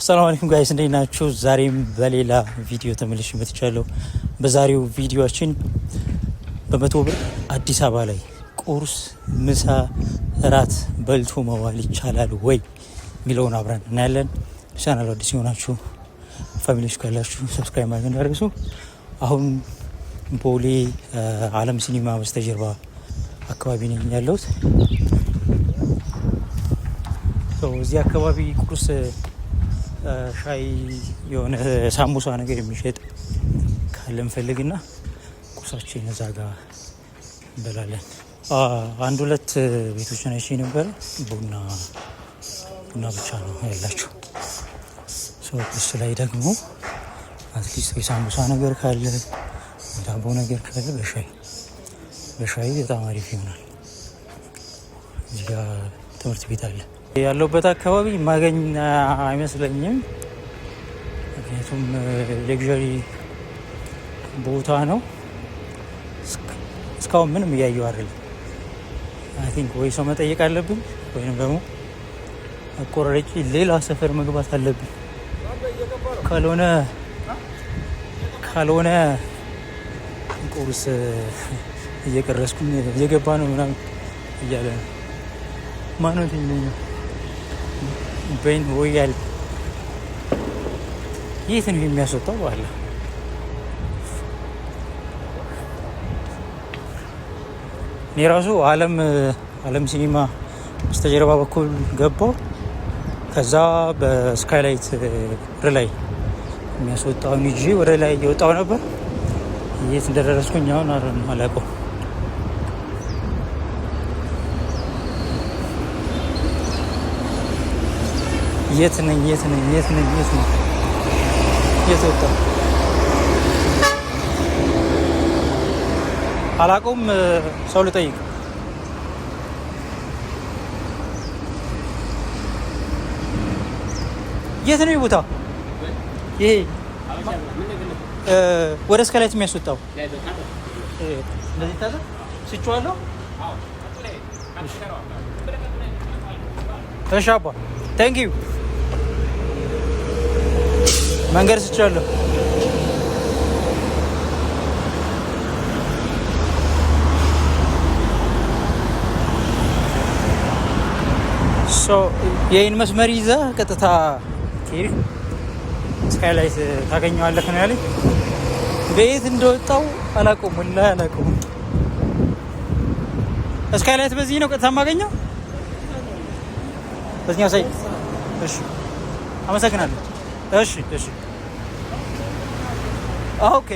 ሰላም አለይኩም ጋይስ እንዴት ናችሁ? ዛሬም በሌላ ቪዲዮ ተመልሼ መጥቻለሁ። በዛሬው ቪዲዮአችን በመቶ ብር አዲስ አበባ ላይ ቁርስ፣ ምሳ፣ እራት በልቶ መዋል ይቻላል ወይ ሚለውን አብረን እናያለን። ቻናሉ አዲስ የሆናችሁ ፋሚሊዎች ካላችሁ ሰብስክራይብ ማድረግ እንዳትረሱ። አሁን ቦሌ ዓለም ሲኒማ በስተጀርባ አካባቢ ነኝ ያለሁት። እዚህ አካባቢ ቁርስ ሻይ የሆነ ሳሙሳ ነገር የሚሸጥ ካለ እንፈልግና ቁርሳችን እዛ ጋር እንበላለን። አንድ ሁለት ቤቶች ነሽ ነበር ቡና ብቻ ነው ያላችሁ። እሱ ላይ ደግሞ አትሊስት የሳሙሳ ነገር ካለ ዳቦ ነገር ካለ በሻይ በጣም አሪፍ ይሆናል። እዚህ ጋር ትምህርት ቤት አለ። ያለውበት አካባቢ ማገኝ አይመስለኝም፣ ምክንያቱም ሌግዣሪ ቦታ ነው። እስካሁን ምንም እያየው አይደለም። አይ ቲንክ ወይ ሰው መጠየቅ አለብኝ ወይም ደግሞ አቆራረጭ ሌላ ሰፈር መግባት አለብኝ። ካልሆነ ቁርስ እየቀረስኩኝ እየገባ ነው ምናምን እያለ ነው ማኖት ይለኛል። በይን ወያል የት ነው የሚያስወጣው? በኋላ እኔ ራሱ ዓለም ሲኒማ በስተጀርባ በኩል ገባው። ከዛ በስካይላይት ወደ ላይ የሚያስወጣውን ይዤ ወደ ላይ እየወጣው ነበር። የት እንደደረስኩኝ አሁን አላውቀውም። የት ነኝ? የት ወጣ አላውቀውም። ሰው ልጠይቅ። የት ነው ቦታ? ይሄ ወደ ስካይላይት የሚያስወጣው እንደዚህ ታዛ ስጫዋለሁ። እሺ አባ ታንክ ዩ። መንገድ ስጫለሁ። ይህን መስመር ይዘህ ቀጥታ ስካይላይት ታገኘዋለህ ነው ያለኝ። በየት እንደወጣው አላውቀውም፣ ወላሂ አላውቀውም። ስካይላይት በዚህ ነው ቀጥታ የማገኘው፣ በዚህኛው ሳይድ። እሺ አመሰግናለሁ። እሺ ኦኬ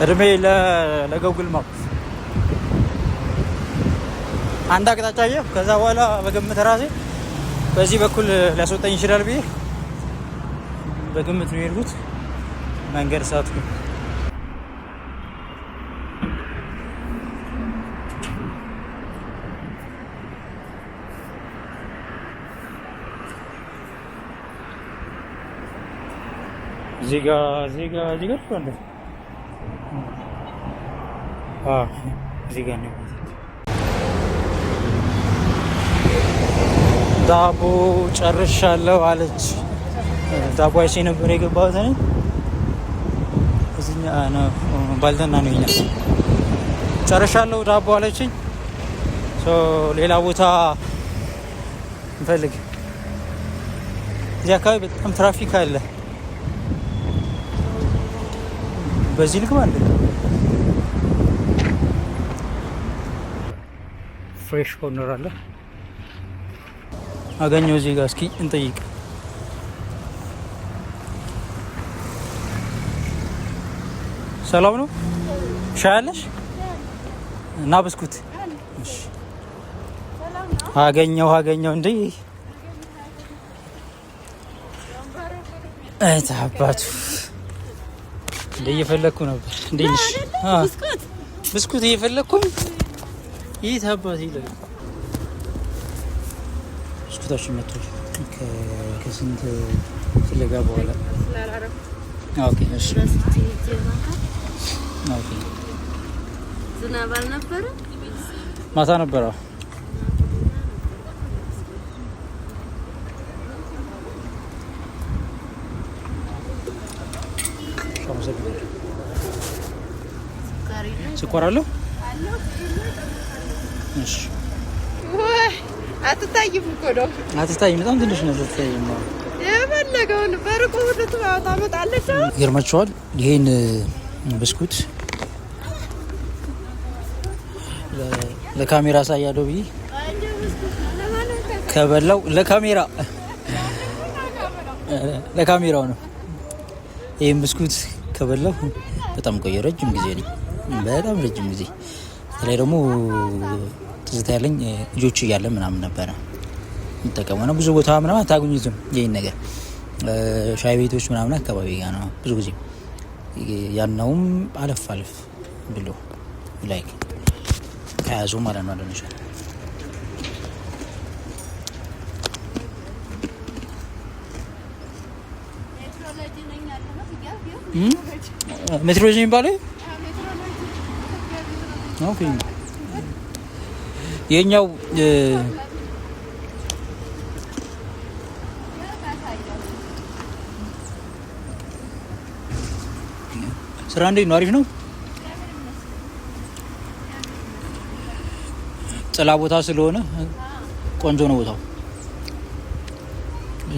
እድሜ ለጉግል ማፕ አንድ አቅጣጫ አየሁ። ከዛ በኋላ በግምት ራሴ በዚህ በኩል ሊያስወጣኝ ይችላል ብዬ በግምት ነው የሄድኩት። መንገድ ሳትኩ። እዚህ ጋር እዚህ ጋር ነው። ዳቦ ጨርሻለሁ አለች። ዳቦ አይቼ ነበር የገባሁት እኔ። እዚህኛ ነው ባልተና ነው ይኛል። ጨርሻለሁ ዳቦ አለችኝ። ሌላ ቦታ እንፈልግ። እዚህ አካባቢ በጣም ትራፊክ አለ። በዚህ ልግባ እንደ ፍሬሽ ኮርነር አለ አገኘው እዚህ ጋር። እስኪ እንጠይቅ። ሰላም ነው? ሻይ አለሽ እና ብስኩት? እሺ አገኘው እንዴ! አይታባቱ እንደ እየፈለኩ ነበር። እንዴ ነሽ? ብስኩት እየፈለኩኝ ይታባት ይላል። ብስኩታችን መጥቶ ከስንት ፍለጋ በኋላ ኦኬ እሺ ኦኬ። ዝናብ አልነበረ? ማታ ነበረ። ስኳር አለው? እሺ አትታይም እኮ ነው። አትታይም፣ በጣም ትንሽ ነው። አትታይም። የፈለገውን በርቁ ታመጣለች። ይገርማችኋል። ይሄን ብስኩት ለካሜራ ሳያለው ብዬ ከበላው ለካሜራው ነው። ይሄን ብስኩት ከበላው በጣም ቆየ፣ ረጅም ጊዜ ነኝ፣ በጣም ረጅም ጊዜ። በተለይ ደግሞ ትዝታ ያለኝ ልጆች እያለ ምናምን ነበረ የሚጠቀመው ነው። ብዙ ቦታ ምናምን አታገኙትም ይሄን ነገር፣ ሻይ ቤቶች ምናምን አካባቢ ጋ ነው ብዙ ጊዜ። ያናውም አለፍ ብሎ ላይክ ከያዙ ማለት ነው አለነሽ። ሜትሮሎጂ የሚባለው ኦኬ። የኛው ስራ እንዴት ነው? አሪፍ ነው። ጥላ ቦታ ስለሆነ ቆንጆ ነው ቦታው።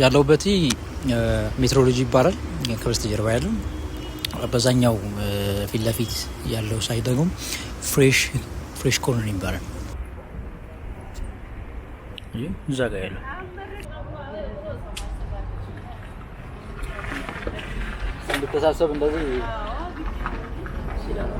ያለውበት ሜትሮሎጂ ይባላል። ከበስተጀርባ ያለው በዛኛው ፊት ለፊት ያለው ሳይድ ደግሞ ፍሬሽ ኮርነር ይባላል። እዛ ጋር ያለው እንድተሳሰብ እንደዚህ ይላል።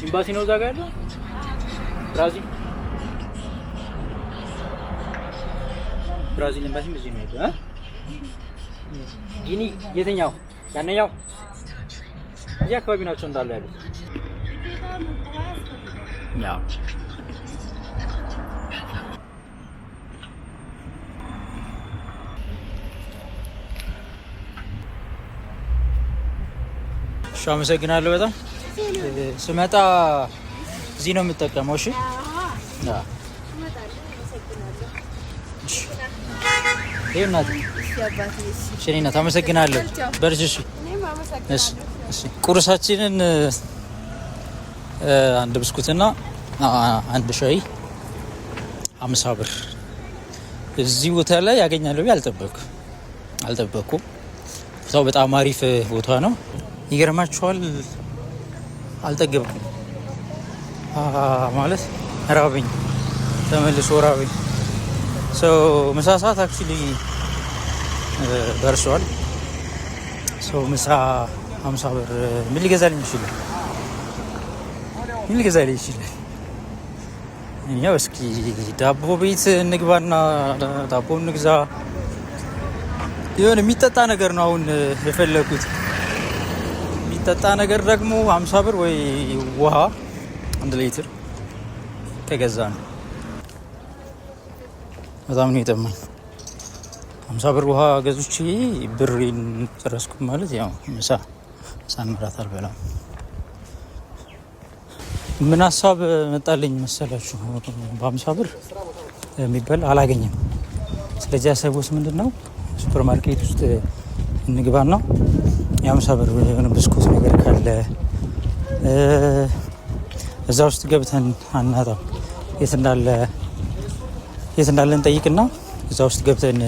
ኤምባሲ ነው እዛ ጋር ያለው። ብራዚል ኤምባሲ እዚህ ነው ያለው። ጊኒ የትኛው? ያንኛው እዚህ አካባቢ ናቸው እንዳለ ያሉት። ያው አመሰግናለሁ በጣም። ስመጣ እዚህ ነው የምጠቀመው። እሺ እናት አመሰግናለሁ። በርቺ። እሺ ቁርሳችንን አንድ ብስኩትና አንድ ሻይ 50 ብር እዚህ ቦታ ላይ ያገኛለሁ ብዬ አልጠበኩም። ቦታው በጣም አሪፍ ቦታ ነው። ይገርማችኋል፣ አልጠገብኩም ማለት ራበኝ፣ ተመልሶ ራበኝ። ምሳ ሰዓት አክቹሊ ደርሷል። ምሳ 50 ብር ምን ሊገዛልኝ ይችላል? እኛው እስኪ ዳቦ ቤት እንግባና ዳቦ እንግዛ። የሆነ የሚጠጣ ነገር ነው አሁን የፈለኩት። የሚጠጣ ነገር ደግሞ 50 ብር ወይ ውሃ 1 ሊትር ከገዛ ነው። በጣም ነው የጠማኝ። 50 ብር ውሃ ገዙቼ ብሬን ጨረስኩ ማለት ያው ምሳ ሳንራት አልበላም። ምን ሀሳብ መጣልኝ መሰላችሁ? በ50 ብር የሚበላ አላገኘም። ስለዚህ ያሰብኩት ምንድነው ሱፐር ማርኬት ውስጥ እንግባና የ50 ብር የሆነ ብስኩት ነገር ካለ እዛ ውስጥ ገብተን አናጣም። የት እንዳለ እንጠይቅና እዛ ውስጥ ገብተን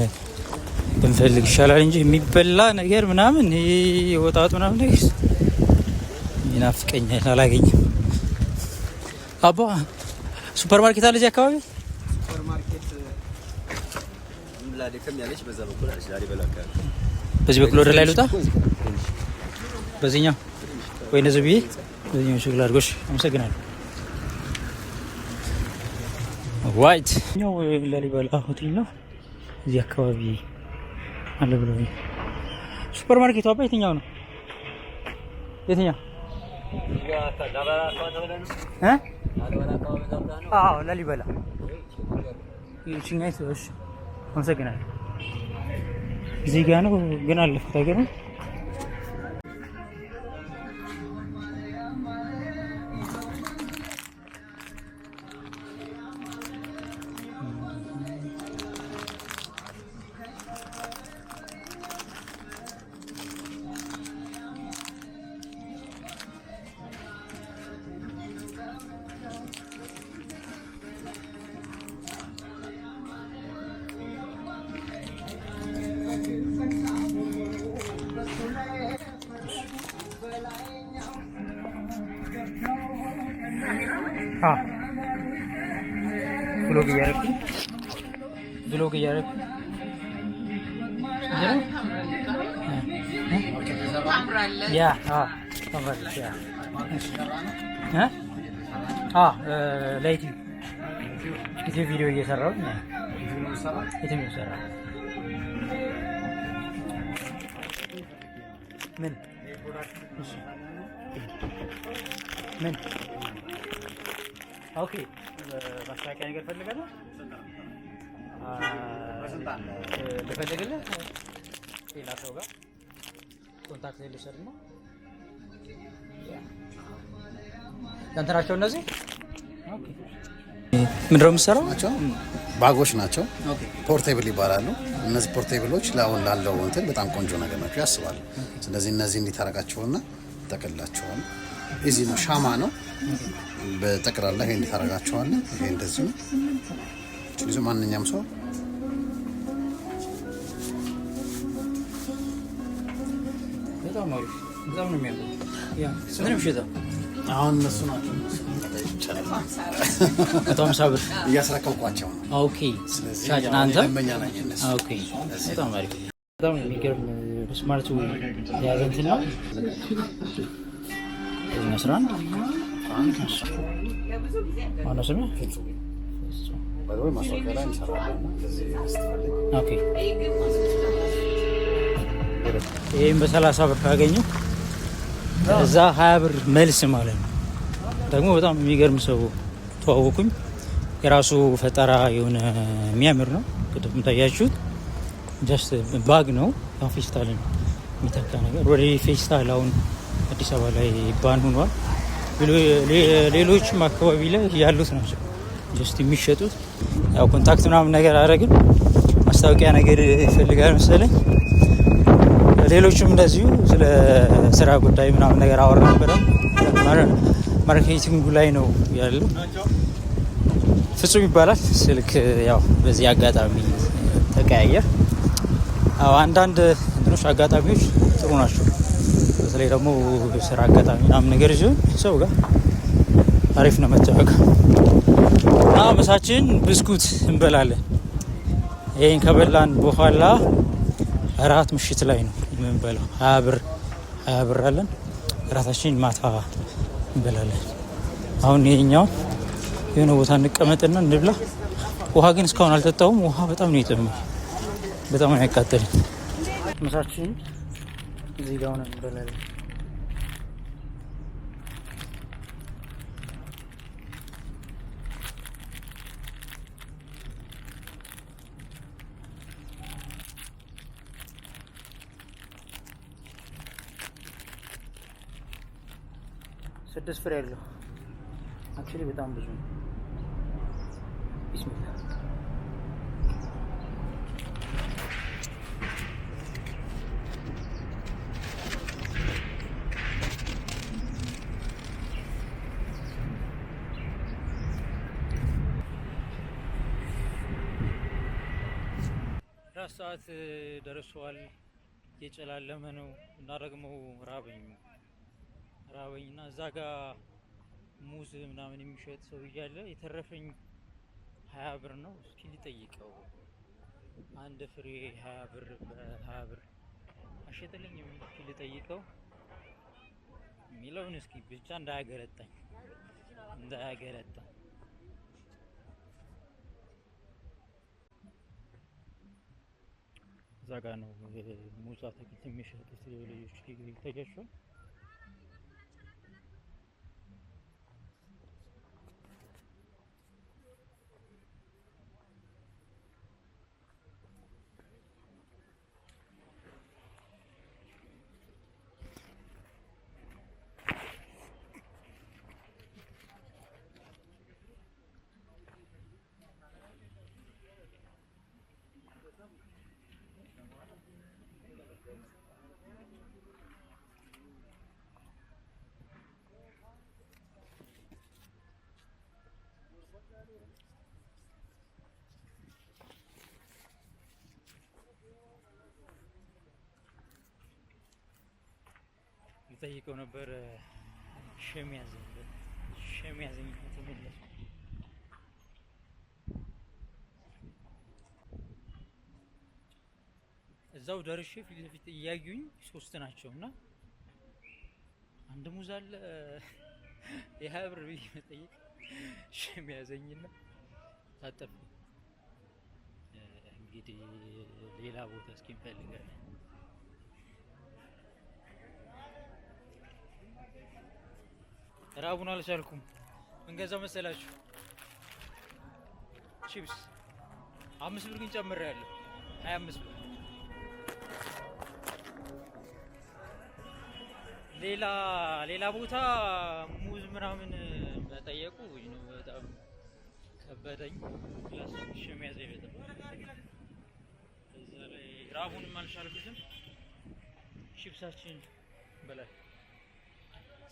ብንፈልግ ይሻላል እንጂ የሚበላ ነገር ምናምን ወጣቱ ምናምን ነገር ይናፍቀኛል፣ አላገኝም። አባ ሱፐር ማርኬት አለ እዚህ አካባቢ? ሱፐር ማርኬት ላሊከም ያለች በዛ በኩል አለች። ላሊበላ አካባቢ በዚህ በኩል ወደ ላይ ልውጣ? በዚህኛው ወይ እንደዚህ ብዬ በዚህኛው ሹግላ አድርጎሽ። አመሰግናለሁ። ዋይት ነው ላሊበላ ሆቴል ነው እዚህ አካባቢ አለ ብሎ ሱፐር ማርኬቱ አባ የትኛው ነው? የትኛው? አዎ ላሊበላ ይችኛይቱ። እሺ አመሰግናለሁ። እዚህ ጋር ነው ግን አለፈት አይገርም። ብሎግ እያደረኩ ያ ለዩቲዩብ ቪዲዮ እየሰራሁ ዩቲዩብ እየሰራሁ ምን ኦኬ ማስታወቂያ ነገር ፈልጋለሁ ልፈልግልህ ሌላ ሰው ጋር ኮንታክት ልውሰድ ነው ያንተ ናቸው እነዚህ ምንድን ነው የምትሰራው ባጎች ናቸው ፖርቴብል ይባላሉ እነዚህ ፖርቴብሎች ለአሁን ላለው እንትን በጣም ቆንጆ ነገር ናቸው ያስባሉ ስለዚህ እነዚህ እንዲታረጋቸውና ተቀላቸዋል እዚህ ነው ሻማ ነው በጠቅላላ ይሄ እንዲታረጋቸዋል ይሄ እንደዚህ ነው ስለዚህ ማንኛውም ሰው በጣም ነው የሚያምረው ያ ስንት ነው ሽታ አሁን እነሱ ናቸው በጣም ሳብር እያስረከብኳቸው ነው ኦኬ ሻጭ ናንተ ኦኬ በጣም አሪፍ በጣም የሚገርም ስማርቱ ያዘንት ነው መስራን አሁን ስም ባይሆን ማስታወቂያ ላይ እንሰራለን ኦኬ ይሄን በ30 ብር ካገኘው እዛ 20 ብር መልስ ማለት ነው ደግሞ በጣም የሚገርም ሰው ተዋወቁኝ የራሱ ፈጠራ የሆነ የሚያምር ነው ቅድም ታያችሁት ጀስት ባግ ነው ፌስታል የሚተካ ነገር ወደ ፌስታል አሁን አዲስ አበባ ላይ ባን ሆኗል ሌሎችም አካባቢ ላይ ያሉት ናቸው ጀስት የሚሸጡት ያው ኮንታክት ምናምን ነገር አደረግን ማስታወቂያ ነገር ይፈልጋል መሰለኝ ሌሎችም እንደዚሁ ስለ ስራ ጉዳይ ምናምን ነገር አወራ ነበር ማርኬቲንግ ላይ ነው ያለው ፍጹም ይባላል ስልክ ያው በዚህ አጋጣሚ ተቀያየር አንዳንድ እንትኖች አጋጣሚዎች ጥሩ ናቸው በተለይ ደግሞ ስራ አጋጣሚ ምናምን ነገር ይዞ ሰው ጋር አሪፍ ነው መተዋወቅ ምሳችን ብስኩት እንበላለን ይሄን ከበላን በኋላ እራት ምሽት ላይ ነው የምንበላው 20 ብር አለን እራታችን ማታ እንበላለን አሁን ይሄኛው የሆነ ቦታ እንቀመጥና እንብላ ውሃ ግን እስካሁን አልጠጣውም ውሃ በጣም ነው የጠማኝ በጣም ነው ያቃጠለኝ ምሳችን እዚህ ጋር ሆነን እንበላለን ስድስት ፍሬ ያለው አክቹሊ በጣም ብዙ ነው ቢስሚላህ ሰዓት ደርሷል የጨላለመ ነው እና ደግሞ ራበኝና እዛ ጋር ሙዝ ምናምን የሚሸጥ ሰው እያለ የተረፈኝ 20 ብር ነው እስኪ ልጠይቀው አንድ ፍሬ 20 ብር በ20 ብር አሸጠልኝ እስኪ ልጠይቀው የሚለውን እስኪ ብቻ እንዳያገረጣኝ እዛ ጋ ነው ሙዝ አትክልት የሚሸጡት ልጆች ይታያቸዋል ጠይቀው ነበር ሸም ሸም ያዘኝ ተመለስ እዛው ደርሼ ፊት ለፊት እያዩኝ ሶስት ናቸውና አንድ ሙዝ አለ የሀብር ብዬ መጠየቅ ሸም ያዘኝና ታጠፍ እንግዲህ ሌላ ቦታ እስኪ እንፈልጋለን። ራቡን አልቻልኩም። እንገዛ መሰላችሁ ቺፕስ 5 ብር ግን ጨምሬያለሁ 25 ብር። ሌላ ቦታ ሙዝ ምናምን መጠየቁ ነው በጣም ከበደኝ። ፕላስ ሸም ያዘኝ በጣም እዛ ላይ ራቡንም አልቻልኩትም። ቺፕሳችን በላይ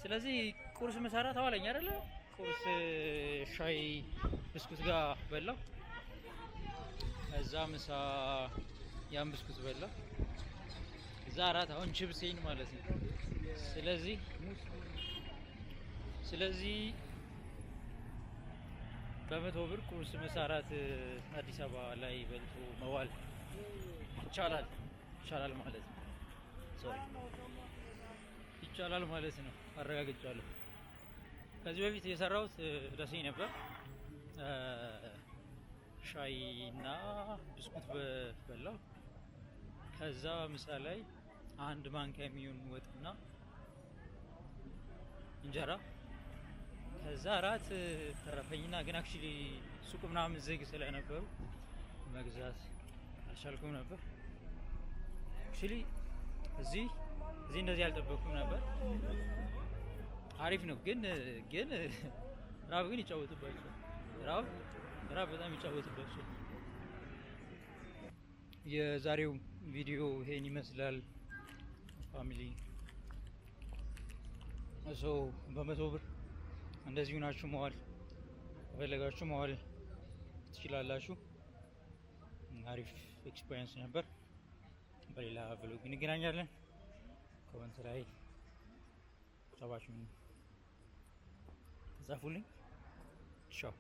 ስለዚህ ቁርስ መሰራ ተዋለኝ አይደለ? ቁርስ ሻይ ብስኩት ጋር በላው። እዛ ምሳ ያን ብስኩት በላው። እዛ አራት አሁን ቺፕሴን ማለት ነው። ስለዚህ በ100 ብር ቁርስ መሰራት አዲስ አበባ ላይ በልቶ መዋል ይቻላል ማለት ነው። ሶሪ ይቻላል ማለት ነው። አረጋግጫለሁ። ከዚህ በፊት የሰራሁት ደሴ ነበር። ሻይና ብስኩት በላው። ከዛ ምሳ ላይ አንድ ማንኪያ የሚሆን ወጥና እንጀራ። ከዛ እራት ተረፈኝና ግን አክቹሊ ሱቅ ምናምን ዝግ ስለነበሩ መግዛት አልቻልኩም ነበር። አክቹሊ እዚህ እንደዚህ አልጠበቅኩም ነበር። አሪፍ ነው ግን ራብ ግን ይጫወትባቸው። ራብ በጣም ይጫወትባቸው። የዛሬው ቪዲዮ ይሄን ይመስላል ፋሚሊ። በ100 ብር እንደዚሁ ናችሁ መዋል ከፈለጋችሁ መዋል ትችላላችሁ። አሪፍ ኤክስፒሪየንስ ነበር። በሌላ ብሎግ እንገናኛለን። ኮሜንት ላይ ሀሳባችሁን ጻፉልኝ። ቻው